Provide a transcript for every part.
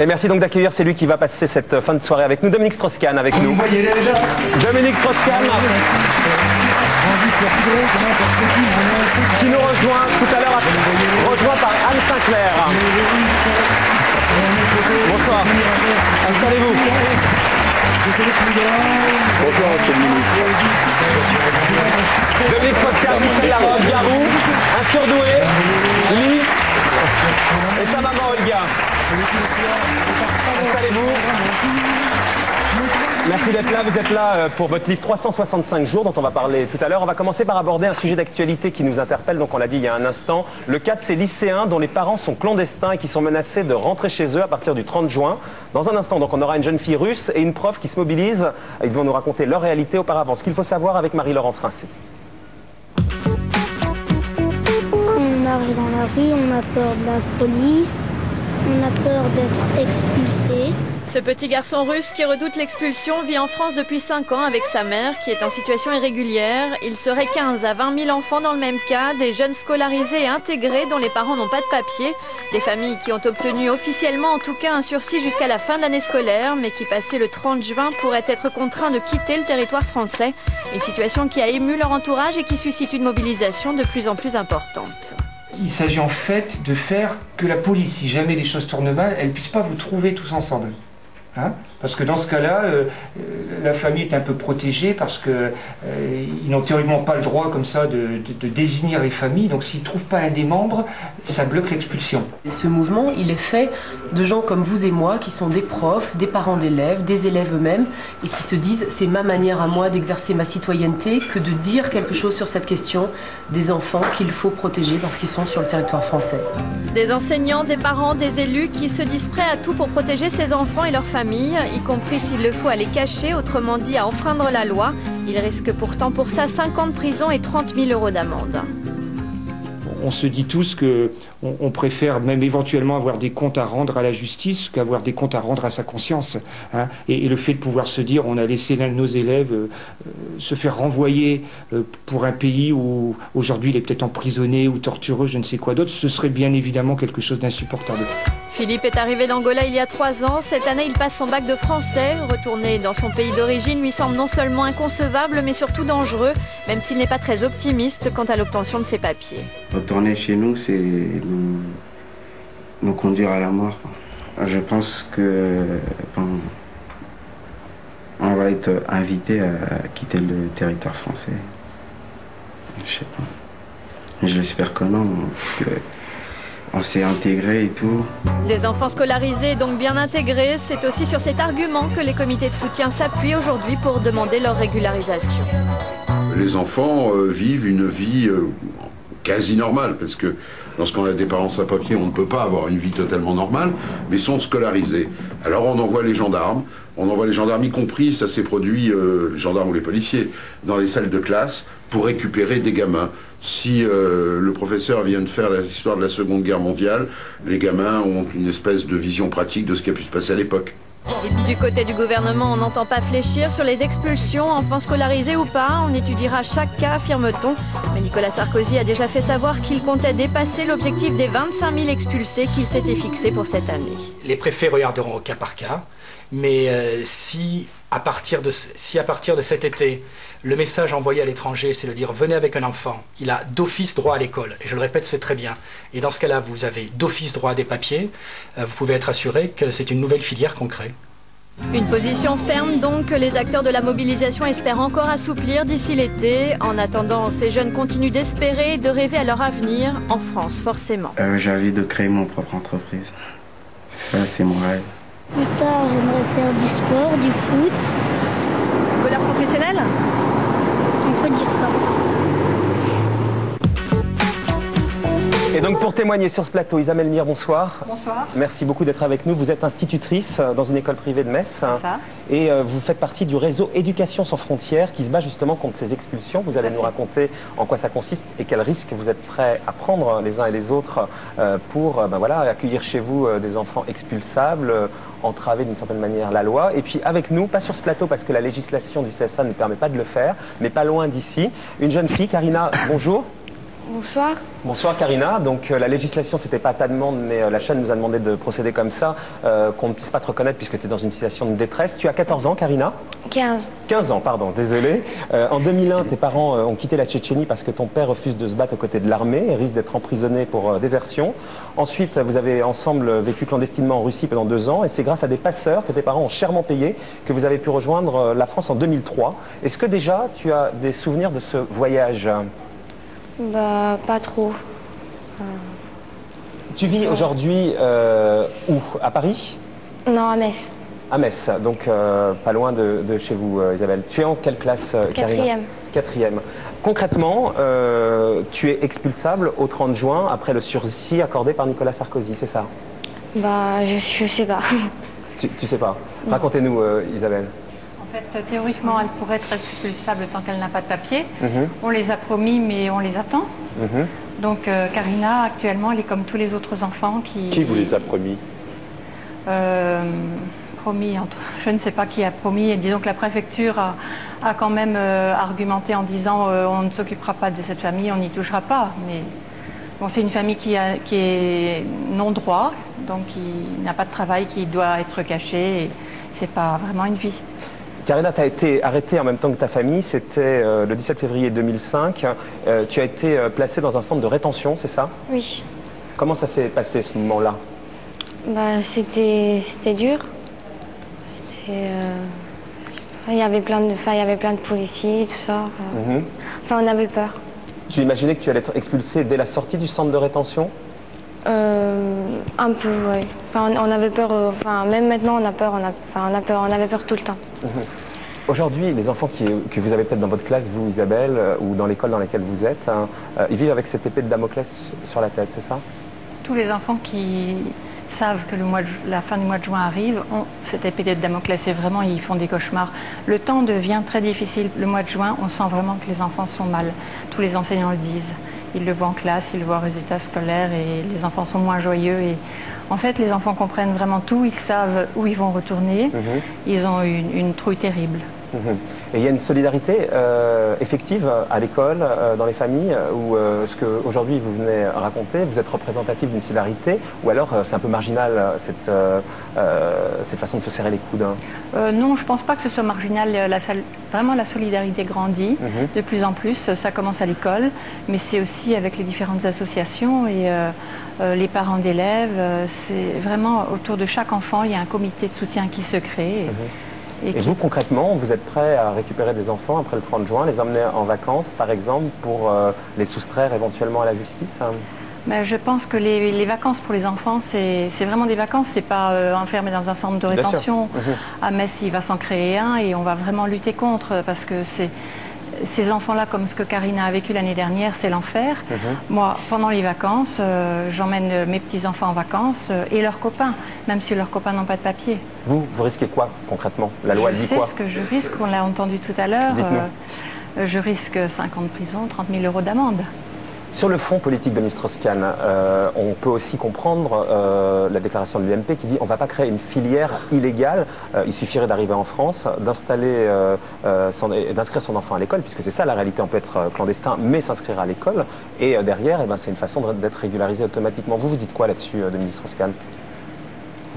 Et merci donc d'accueillir celui qui va passer cette fin de soirée avec nous, Dominique Strauss-Kahn avec nous. Dominique Strauss-Kahn qui nous rejoint tout à l'heure, rejoint par Anne Sinclair. Bonsoir, installez-vous. Bonjour, monsieur le ministre. Dominique Strauss-Kahn, Michel Larocque, Garou, un surdoué, Lee et sa maman Olga. Installez-vous. Merci d'être là. Vous êtes là pour votre livre 365 jours dont on va parler tout à l'heure. On va commencer par aborder un sujet d'actualité qui nous interpelle. Donc on l'a dit il y a un instant. Le cas de ces lycéens dont les parents sont clandestins et qui sont menacés de rentrer chez eux à partir du 30 juin. Dans un instant, donc on aura une jeune fille russe et une prof qui se mobilisent. Ils vont nous raconter leur réalité auparavant. Ce qu'il faut savoir avec Marie-Laurence Rincé. On marche dans la rue, on a peur de la police, on a peur d'être expulsé. Ce petit garçon russe qui redoute l'expulsion vit en France depuis 5 ans avec sa mère qui est en situation irrégulière. Il serait 15 à 20 000 enfants dans le même cas, des jeunes scolarisés et intégrés dont les parents n'ont pas de papier, des familles qui ont obtenu officiellement en tout cas un sursis jusqu'à la fin de l'année scolaire, mais qui passé le 30 juin pourraient être contraints de quitter le territoire français. Une situation qui a ému leur entourage et qui suscite une mobilisation de plus en plus importante. Il s'agit en fait de faire que la police, si jamais les choses tournent mal, elle ne puisse pas vous trouver tous ensemble. Hein? Parce que dans ce cas-là, la famille est un peu protégée parce qu'ils n'ont théoriquement pas le droit comme ça de désunir les familles. Donc s'ils ne trouvent pas un des membres, ça bloque l'expulsion. Ce mouvement, il est fait de gens comme vous et moi qui sont des profs, des parents d'élèves, des élèves eux-mêmes et qui se disent c'est ma manière à moi d'exercer ma citoyenneté que de dire quelque chose sur cette question des enfants qu'il faut protéger parce qu'ils sont sur le territoire français. Des enseignants, des parents, des élus qui se disent prêts à tout pour protéger ces enfants et leurs familles, y compris s'il le faut à les cacher, autrement dit à enfreindre la loi. Ils risquent pourtant pour ça 5 ans de prison et 30 000 € d'amende. On se dit tous qu'on préfère même éventuellement avoir des comptes à rendre à la justice qu'avoir des comptes à rendre à sa conscience. Hein. Et le fait de pouvoir se dire on a laissé l'un de nos élèves se faire renvoyer pour un pays où aujourd'hui il est peut-être emprisonné ou tortureux, je ne sais quoi d'autre, ce serait bien évidemment quelque chose d'insupportable. Philippe est arrivé d'Angola il y a 3 ans. Cette année, il passe son bac de français. Retourner dans son pays d'origine lui semble non seulement inconcevable, mais surtout dangereux, même s'il n'est pas très optimiste quant à l'obtention de ses papiers. Retourner chez nous, c'est nous conduire à la mort. Je pense que on va être invité à quitter le territoire français. Je sais pas. Je l'espère que non, parce que on s'est intégré et tout. Des enfants scolarisés, donc bien intégrés, c'est aussi sur cet argument que les comités de soutien s'appuient aujourd'hui pour demander leur régularisation. Les enfants vivent une vie quasi normale, parce que lorsqu'on a des parents sans papier, on ne peut pas avoir une vie totalement normale, mais sont scolarisés. Alors on envoie les gendarmes, y compris, ça s'est produit, les gendarmes ou les policiers, dans les salles de classe, pour récupérer des gamins. Si le professeur vient de faire l'histoire de la Seconde Guerre mondiale, les gamins ont une espèce de vision pratique de ce qui a pu se passer à l'époque. Du côté du gouvernement, on n'entend pas fléchir sur les expulsions, enfants scolarisés ou pas. On étudiera chaque cas, affirme-t-on. Mais Nicolas Sarkozy a déjà fait savoir qu'il comptait dépasser l'objectif des 25 000 expulsés qu'il s'était fixé pour cette année. Les préfets regarderont au cas par cas, mais si à partir de cet été, le message envoyé à l'étranger, c'est de dire venez avec un enfant, il a d'office droit à l'école. Et je le répète, c'est très bien. Et dans ce cas-là, vous avez d'office droit à des papiers. Vous pouvez être assuré que c'est une nouvelle filière qu'on crée. Une position ferme donc que les acteurs de la mobilisation espèrent encore assouplir d'ici l'été. En attendant, ces jeunes continuent d'espérer et de rêver à leur avenir, en France forcément. J'ai envie de créer mon propre entreprise. C'est ça, c'est mon rêve. Plus tard, j'aimerais faire du sport, du foot. Footballeur professionnel ? On peut dire ça. Et donc pour témoigner sur ce plateau, Isabelle Mire, bonsoir. Bonsoir. Merci beaucoup d'être avec nous. Vous êtes institutrice dans une école privée de Metz. C'est ça. Et vous faites partie du réseau Éducation sans frontières qui se bat justement contre ces expulsions. Vous allez nous raconter en quoi ça consiste et quels risques vous êtes prêts à prendre les uns et les autres pour accueillir chez vous des enfants expulsables, entraver d'une certaine manière la loi. Et puis avec nous, pas sur ce plateau parce que la législation du CSA ne permet pas de le faire, mais pas loin d'ici, une jeune fille, Karina, bonjour. Bonsoir. Bonsoir Karina. Donc la législation, c'était pas à ta demande, mais la chaîne nous a demandé de procéder comme ça, qu'on ne puisse pas te reconnaître puisque tu es dans une situation de détresse. Tu as 14 ans, Karina? 15. 15 ans, pardon, désolé. En 2001, tes parents ont quitté la Tchétchénie parce que ton père refuse de se battre aux côtés de l'armée et risque d'être emprisonné pour désertion. Ensuite, vous avez ensemble vécu clandestinement en Russie pendant 2 ans et c'est grâce à des passeurs que tes parents ont chèrement payés que vous avez pu rejoindre la France en 2003. Est-ce que déjà tu as des souvenirs de ce voyage? Bah, pas trop. Tu vis aujourd'hui où? À Paris? Non, à Metz. À Metz, donc pas loin de chez vous, Isabelle. Tu es en quelle classe, Karina? 4e. 4e. Concrètement, tu es expulsable au 30 juin après le sursis accordé par Nicolas Sarkozy, c'est ça? Bah, je sais pas. Tu sais pas. Racontez-nous, Isabelle. En fait, théoriquement, elle pourrait être expulsable tant qu'elle n'a pas de papier. On les a promis, mais on les attend. Donc, Karina, actuellement, elle est comme tous les autres enfants qui... Qui vous les a promis? Promis, je ne sais pas qui a promis. Et disons que la préfecture a quand même argumenté en disant on ne s'occupera pas de cette famille, on n'y touchera pas. Mais bon, c'est une famille qui est non-droit, donc qui n'a pas de travail, qui doit être cachée. C'est pas vraiment une vie. Karina, tu as été arrêtée en même temps que ta famille, c'était le 17 février 2005. Tu as été placée dans un centre de rétention, c'est ça? Oui. Comment ça s'est passé ce moment-là? Bah, c'était dur. Il y avait plein de policiers, tout ça. Enfin, on avait peur. Tu imaginais que tu allais être expulsée dès la sortie du centre de rétention? Un peu, oui. Enfin, on avait peur, enfin, même maintenant on a peur, on avait peur tout le temps. Aujourd'hui, les enfants que vous avez peut-être dans votre classe, vous Isabelle, ou dans l'école dans laquelle vous êtes, ils vivent avec cette épée de Damoclès sur la tête, c'est ça? Tous les enfants qui savent que la fin du mois de juin arrive ont cette épée de Damoclès et vraiment ils font des cauchemars. Le temps devient très difficile. Le mois de juin, on sent vraiment que les enfants sont mal. Tous les enseignants le disent. Ils le voient en classe, ils le voient aux résultats scolaires et les enfants sont moins joyeux. Et en fait, les enfants comprennent vraiment tout, ils savent où ils vont retourner. Ils ont une trouille terrible. Et il y a une solidarité effective à l'école, dans les familles, où ce qu'aujourd'hui vous venez raconter, vous êtes représentatif d'une solidarité, ou alors c'est un peu marginal cette façon de se serrer les coudes? Non, je ne pense pas que ce soit marginal. Vraiment, la solidarité grandit de plus en plus. Ça commence à l'école, mais c'est aussi avec les différentes associations et les parents d'élèves. C'est vraiment autour de chaque enfant, il y a un comité de soutien qui se crée. Et vous, concrètement, vous êtes prêt à récupérer des enfants après le 30 juin, les emmener en vacances, par exemple, pour les soustraire éventuellement à la justice? Ben, je pense que les vacances pour les enfants, c'est vraiment des vacances. C'est pas enfermé dans un centre de rétention. À Metz, il va s'en créer un et on va vraiment lutter contre parce que ces enfants-là, comme ce que Karina a vécu l'année dernière, c'est l'enfer. Moi, pendant les vacances, j'emmène mes petits-enfants en vacances et leurs copains, même si leurs copains n'ont pas de papier. Vous risquez quoi, concrètement? La loi dit quoi? Je sais ce que je risque, on l'a entendu tout à l'heure. Je risque 5 ans de prison, 30 000 € d'amende. Sur le fond politique de Denis Strauss-Kahn, on peut aussi comprendre la déclaration de l'UMP qui dit on ne va pas créer une filière illégale. Il suffirait d'arriver en France, d'installer, d'inscrire son enfant à l'école, puisque c'est ça la réalité. On peut être clandestin, mais s'inscrire à l'école. Et derrière, c'est une façon d'être régularisé automatiquement. Vous dites quoi là-dessus, Denis Strauss-Kahn?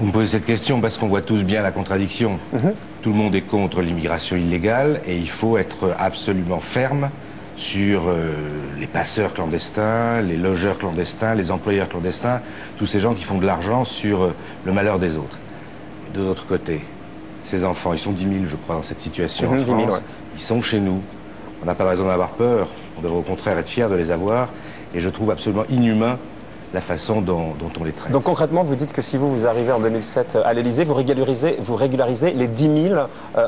Vous me posez cette question parce qu'on voit tous bien la contradiction. Tout le monde est contre l'immigration illégale et il faut être absolument ferme sur les passeurs clandestins, les logeurs clandestins, les employeurs clandestins, tous ces gens qui font de l'argent sur le malheur des autres. Et de l'autre côté, ces enfants, ils sont 10 000, je crois, dans cette situation en France. 10 000, ouais. Ils sont chez nous. On n'a pas de raison d'avoir peur. On devrait au contraire être fiers de les avoir. Et je trouve absolument inhumain la façon dont on les traite. Donc concrètement, vous dites que si vous arrivez en 2007 à l'Élysée, vous régularisez les 10 000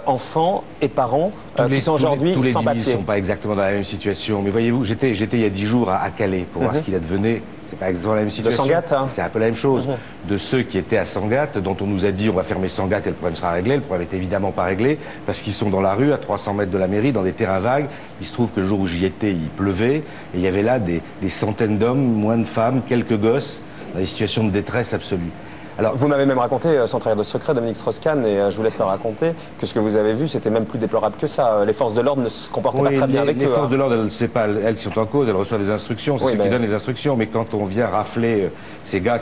enfants et parents qui sont aujourd'hui sans papier. Tous les 10 000 ne sont pas exactement dans la même situation. Mais voyez-vous, j'étais il y a 10 jours à Calais pour voir ce qu'il advenait. C'est pas exactement la même situation. De Sangatte, hein. C'est un peu la même chose. De ceux qui étaient à Sangatte, dont on nous a dit on va fermer Sangatte et le problème sera réglé. Le problème est évidemment pas réglé parce qu'ils sont dans la rue à 300 mètres de la mairie, dans des terrains vagues. Il se trouve que le jour où j'y étais, il pleuvait et il y avait là des centaines d'hommes, moins de femmes, quelques gosses, dans des situations de détresse absolue. Alors, vous m'avez même raconté, sans trahir de secret, Dominique Strauss-Kahn, et je vous laisse le raconter, que ce que vous avez vu, c'était même plus déplorable que ça. Les forces de l'ordre ne se comportaient pas très bien avec eux. Les forces de l'ordre, c'est pas elles qui sont en cause, elles reçoivent des instructions, c'est ceux qui donnent les instructions. Mais quand on vient rafler ces gars